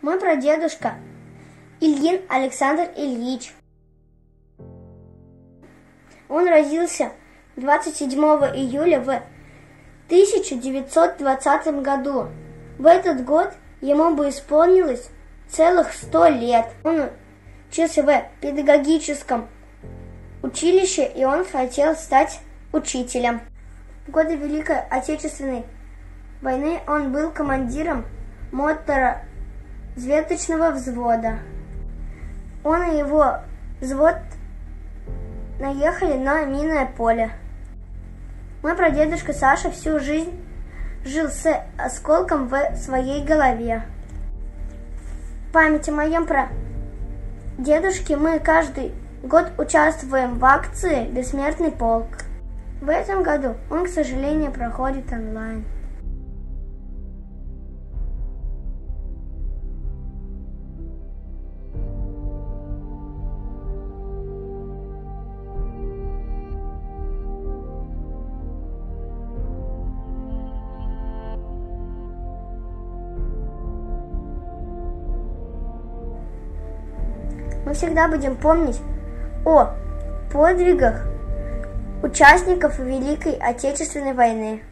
Мой прадедушка Ильин Александр Ильич. Он родился 27 июля в 1920 году. В этот год ему бы исполнилось целых 100 лет. Он учился в педагогическом училище, и он хотел стать учителем. В годы Великой Отечественной войны он был командиром моторозведочного взвода. Он и его взвод наехали на минное поле. Мой прадедушка Саша всю жизнь жил с осколком в своей голове. В память о моем прадедушке мы каждый год участвуем в акции «Бессмертный полк». В этом году он, к сожалению, проходит онлайн. Мы всегда будем помнить о подвигах участников Великой Отечественной войны.